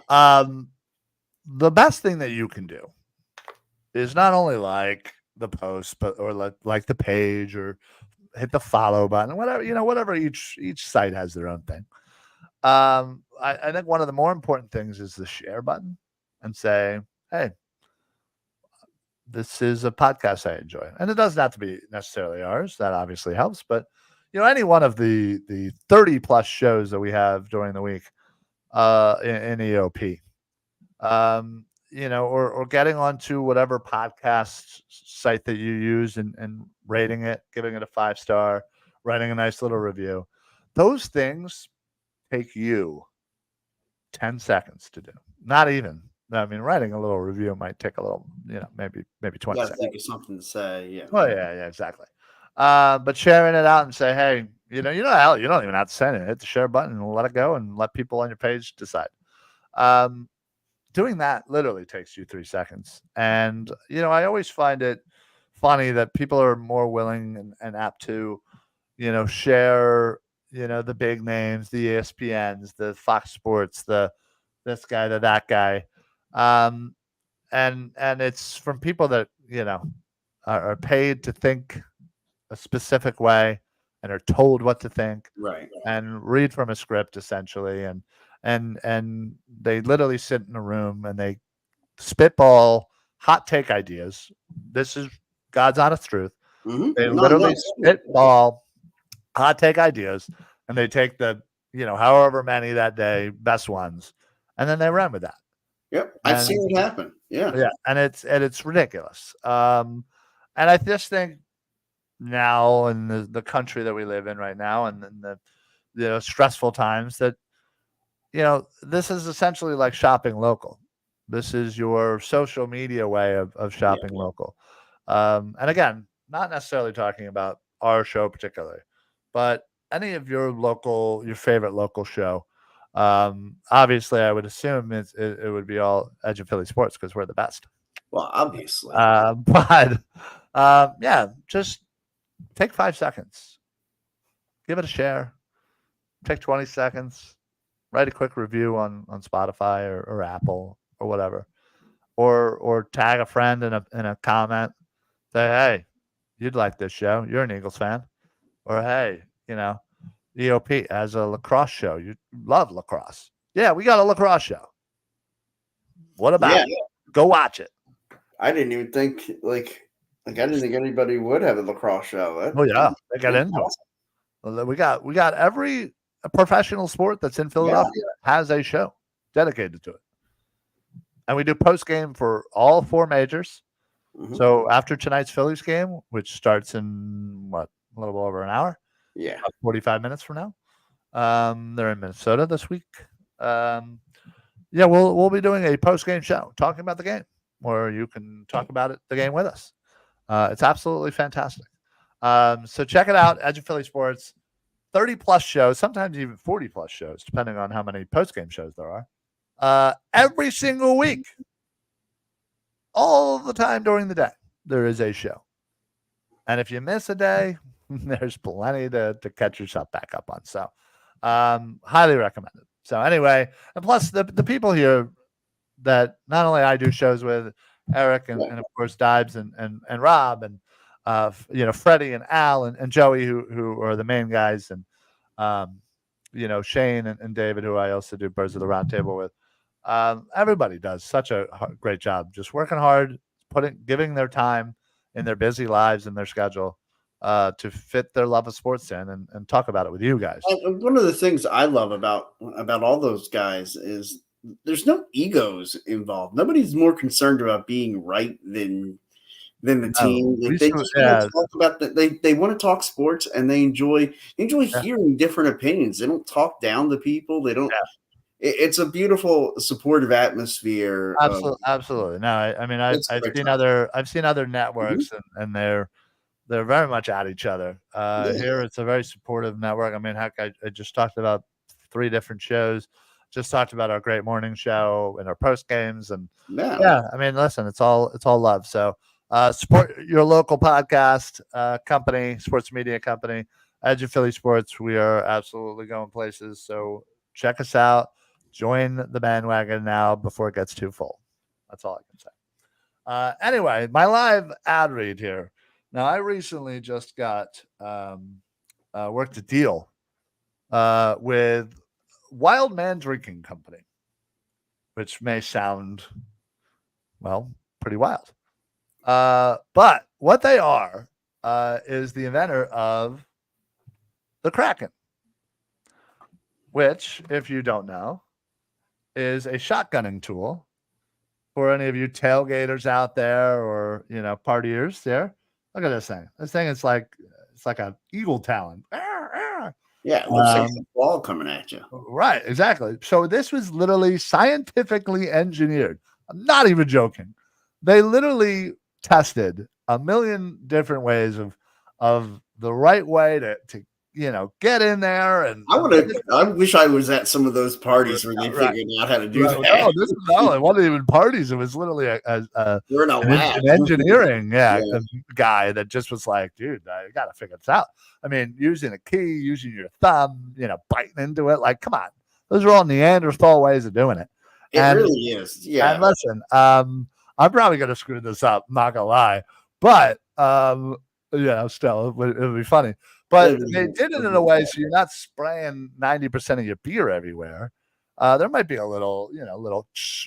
The best thing that you can do is not only like the post, but or like the page or hit the follow button, whatever each site has their own thing. I think one of the more important things is the share button and say, hey, this is a podcast I enjoy. And it doesn't have to be necessarily ours. That obviously helps. But, any one of the 30 plus shows that we have during the week in EOP, or getting onto whatever podcast site that you use and rating it, giving it a 5-star, writing a nice little review. Those things take you 10 seconds to do. Not even. I mean, writing a little review might take a little, maybe 20 seconds. Think of something to say. Yeah. Oh, yeah, exactly. But sharing it out and say, hey, you don't even have to send it. Hit the share button and let it go and let people on your page decide. Doing that literally takes you 3 seconds. And, I always find it funny that people are more willing and apt to, share, the big names, the ESPNs, the Fox Sports, this guy, that guy. And it's from people that, are paid to think a specific way and are told what to think. Right. And read from a script essentially. And they literally sit in a room and they spitball hot take ideas. This is God's honest truth. Mm-hmm. They literally spitball hot take ideas, and they take the, however many that day, best ones, and then they run with that. Yep, I've seen it happen. Yeah, and it's ridiculous. And I just think now in the country that we live in right now, and in the stressful times that. This is essentially like shopping local. This is your social media way of shopping local. And again, not necessarily talking about our show particularly, but any of your favorite local show. Obviously, I would assume it would be all Edge of Philly Sports because we're the best. Well, obviously. But just take 5 seconds. Give it a share. Take 20 seconds. Write a quick review on Spotify or Apple or whatever, or tag a friend in a comment. Say, hey, you'd like this show. You're an Eagles fan. Or hey, EOP has a lacrosse show. You love lacrosse. Yeah, we got a lacrosse show. What about it? Go watch it. I didn't even think I didn't think anybody would have a lacrosse show. They got into it. We got every professional sport that's in Philadelphia has a show dedicated to it. And we do post game for all 4 majors. Mm-hmm. So after tonight's Phillies game, which starts in a little over an hour, 45 minutes from now, they're in Minnesota this week. We'll be doing a post game show talking about the game, where you can talk about the game with us. It's absolutely fantastic. So check it out, Edge of Philly Sports. 30 plus shows, sometimes even 40 plus shows, depending on how many post game shows there are. Every single week, all the time during the day, there is a show. And if you miss a day, there's plenty to catch yourself back up on. So highly recommended. So anyway, and plus the people here that not only I do shows with, Eric and of course Dibes and Rob and Freddie and Al and Joey who are the main guys, and Shane and David, who I also do Birds of the Round Table with. Everybody does such a great job, just working hard, giving their time in their busy lives and their schedule to fit their love of sports in and talk about it with you guys. One of the things I love about all those guys is there's no egos involved. Nobody's more concerned about being right than the team. They just want to talk about they want to talk sports, and they enjoy hearing different opinions. They don't talk down to people. They don't. It's a beautiful, supportive atmosphere. Absolutely. No, I mean, I've seen other networks, mm-hmm. and they're very much at each other. Here, it's a very supportive network. I mean, heck, I just talked about 3 different shows. Just talked about our great morning show and our post games, and I mean, listen, it's all love. So support your local podcast company, sports media company, Edge of Philly Sports. We are absolutely going places. So check us out. Join the bandwagon now before it gets too full. That's all I can say. Anyway, my live ad read here. Now, I recently just got worked a deal with Wild Man Drinking Company, which may sound, pretty wild. But what they are is the inventor of the Kraken, which, if you don't know, is a shotgunning tool for any of you tailgaters out there or, partiers there. Look at this thing. This thing is like an eagle talon. Yeah, it looks like a ball coming at you. Right, exactly. So this was literally scientifically engineered. I'm not even joking. They literally tested a million different ways of the right way to get in there. And I wish I was at some of those parties where they figured out how to do that. No, it wasn't even parties. It was literally an engineering guy that just was like, dude, I got to figure this out. I mean, using a key, using your thumb, biting into it. Like, come on. Those are all Neanderthal ways of doing it. It really is. Yeah. And listen, I'm probably going to screw this up. Not going to lie. But, still, it would be funny. But they did it in a way so you're not spraying 90% of your beer everywhere. There might be a little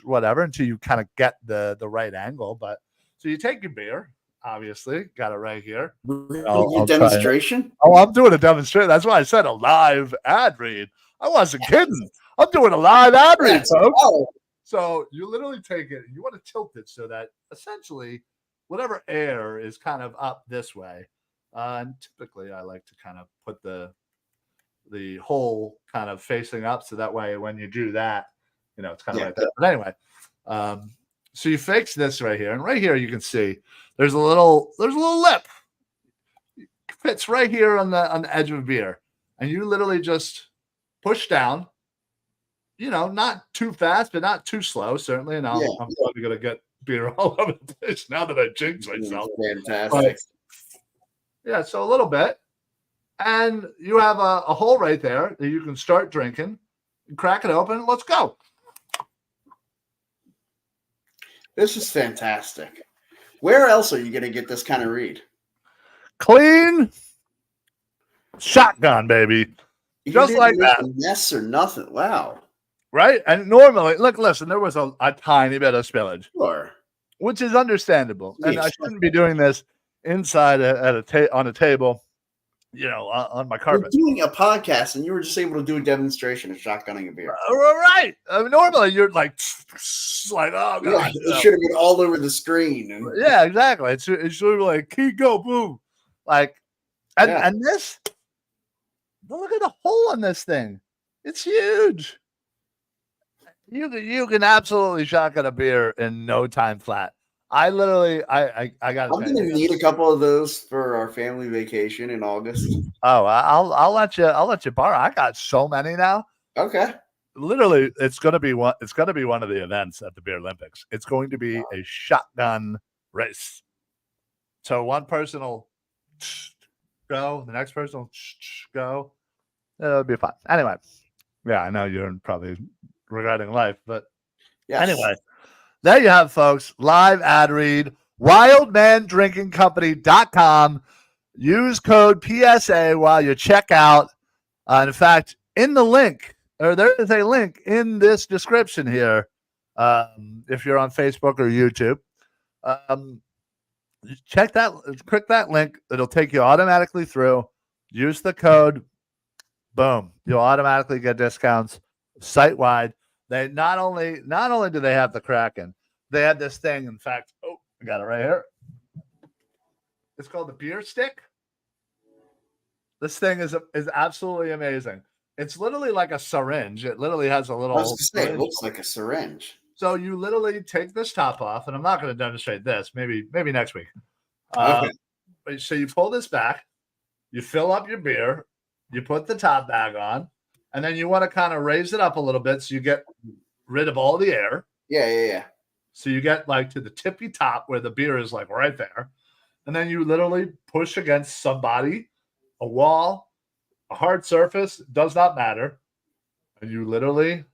whatever until you kind of get the right angle. But so you take your beer, obviously, got it right here. Demonstration? Oh, I'm doing a demonstration. That's why I said a live ad read. I wasn't kidding. I'm doing a live ad read, folks. So you literally take it and you want to tilt it so that essentially whatever air is kind of up this way. And typically I like to kind of put the hole kind of facing up. So that way, when you do that, it's kind of like that. But anyway, so you fix this right here. And right here, you can see there's a little lip. It fits right here on the edge of a beer. And you literally just push down, not too fast, but not too slow, certainly. And I'm probably going to get beer all over the place now that I jinxed myself. Fantastic. So a little bit. And you have a hole right there that you can start drinking. Crack it open. Let's go. This is fantastic. Where else are you going to get this kind of read? Clean shotgun, baby. Just like that. Mess or nothing. Wow. Right? And normally, listen, there was a tiny bit of spillage. Sure. Which is understandable. And I shouldn't be doing this inside on a table on my You're carpet. doing a podcast, and you were just able to do a demonstration of shotgunning a beer. Right. I mean, normally you're like, oh god, Yeah, it should have been all over the screen. Yeah, exactly. It's sort of like key go boom, like, and this. Look at the hole in this thing. It's huge. You can absolutely shotgun a beer in no time flat. I literally, I got. I'm gonna need a couple of those for our family vacation in August. Oh, I'll let you borrow. I got so many now. Okay. Literally, it's gonna be one. It's gonna be one of the events at the Beer Olympics. It's going to be a shotgun race. So one person will go, the next person will go. It'll be fun. Anyway, yeah, I know you're probably regretting life, but anyway, there you have, folks. Live ad read, wildmandrinkingcompany.com. Use code PSA while you check out. In fact, in the link, or there is a link in this description here, if you're on Facebook or YouTube. Check that, click that link. It'll take you automatically through. Use the code. Boom. You'll automatically get discounts site-wide. They not only do they have the Kraken, they have this thing. In fact, I got it right here. It's called the beer stick. This thing is absolutely amazing. It's literally like a syringe. It literally has a little. I was going to say, it looks like a syringe. So you literally take this top off, and I'm not going to demonstrate this. Maybe next week. Okay. So you pull this back, you fill up your beer, you put the top bag on, and then you want to kind of raise it up a little bit so you get rid of all the air. Yeah. So you get like to the tippy top where the beer is like right there. And then you literally push against somebody, a wall, a hard surface, does not matter. And you literally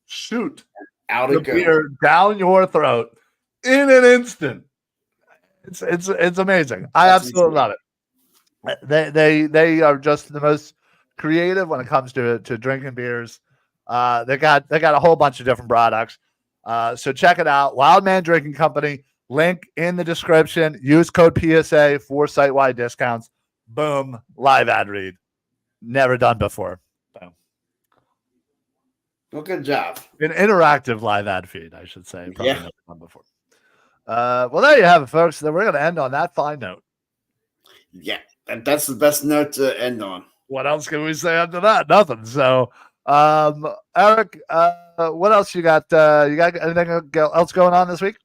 shoot out the beer down your throat in an instant. It's amazing. I absolutely love it. They are just the most creative when it comes to drinking beers. They got a whole bunch of different products. So check it out. Wildman Drinking Company. Link in the description. Use code PSA for site-wide discounts. Boom. Live ad read. Never done before. Boom. Well, good job. An interactive live ad feed, I should say. Probably never done before. Well, there you have it, folks. Then we're going to end on that fine note. Yeah, and that's the best note to end on. What else can we say after that? Nothing. So, Eric, what else you got? You got anything else going on this week?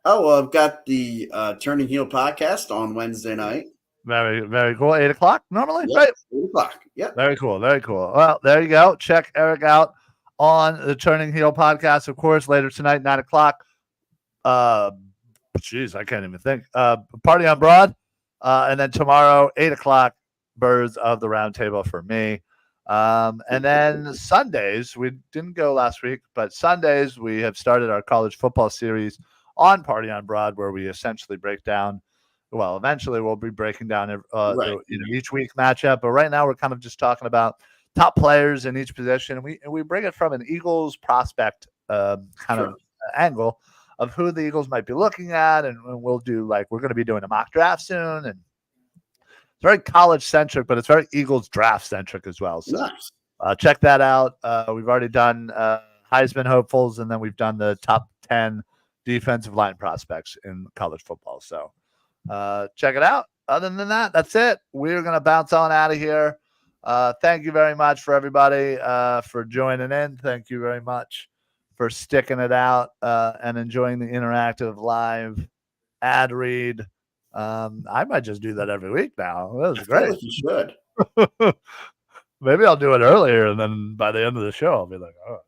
Oh, well, I've got the Turning Heel podcast on Wednesday night. Very, very cool. 8 o'clock normally, yep, right? 8 o'clock. Yeah. Very cool. Very cool. Well, there you go. Check Eric out on the Turning Heel podcast, of course, later tonight, 9 o'clock. Jeez, I can't even think. Party on Broad. And then tomorrow, 8 o'clock, Birds of the Round Table for me. And then Sundays, we didn't go last week, but Sundays, we have started our college football series on Party on Broad, where we essentially break down. Well, eventually we'll be breaking down each week matchup. But right now we're kind of just talking about top players in each position. And we bring it from an Eagles prospect kind of angle of who the Eagles might be looking at. And we'll do we're going to be doing a mock draft soon. And it's very college centric, but it's very Eagles draft centric as well. So nice. Check that out. We've already done Heisman hopefuls, and then we've done the top 10 defensive line prospects in college football. So check it out. Other than that, that's it. We're going to bounce on out of here. Thank you very much for everybody for joining in. Thank you very much for sticking it out and enjoying the interactive live ad read. I might just do that every week now. That was great. Like you should. Maybe I'll do it earlier, and then by the end of the show, I'll be like, "Oh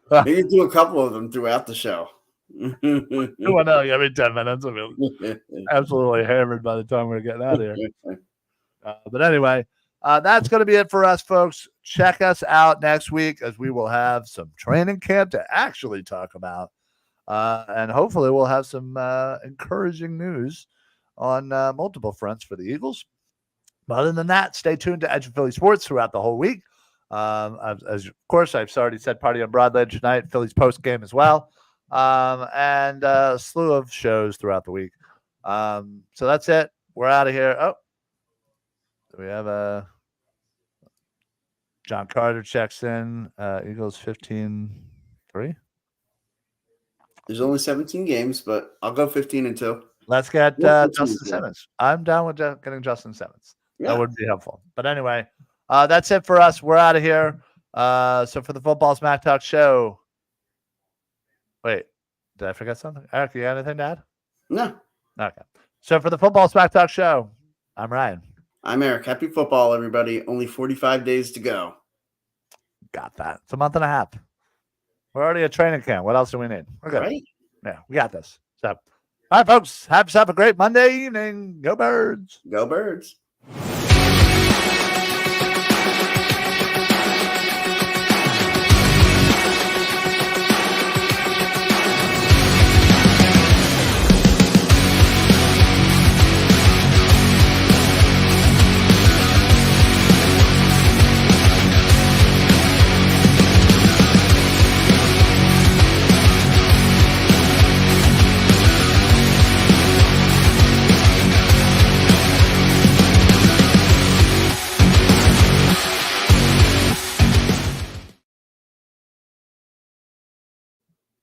God!" Maybe do a couple of them throughout the show. Every 10 minutes, I'll be absolutely hammered by the time we're getting out of here. But anyway, that's going to be it for us, folks. Check us out next week, as we will have some training camp to actually talk about, and hopefully, we'll have some encouraging news on multiple fronts for the Eagles. But other than that, stay tuned to Edge of Philly Sports throughout the whole week. As of course, I've already said Party on Broad later tonight, Philly's post game as well, and a slew of shows throughout the week. So that's it. we're out of here. Oh, we have John Carter checks in. Eagles 15-3. There's only 17 games, but I'll go 15-2. Let's get Justin Simmons. I'm down with getting Justin Simmons. Yeah. That would be helpful. But anyway, that's it for us. We're out of here. So for the Football Smack Talk show. Wait, did I forget something? Eric, you got anything to add? No. Okay. So for the Football Smack Talk show, I'm Ryan. I'm Eric. Happy football, everybody. Only 45 days to go. Got that. It's a month and a half. We're already at training camp. What else do we need? We're good. Right? Yeah, we got this. So, all right, folks. Have yourself a great Monday evening. Go Birds. Go Birds.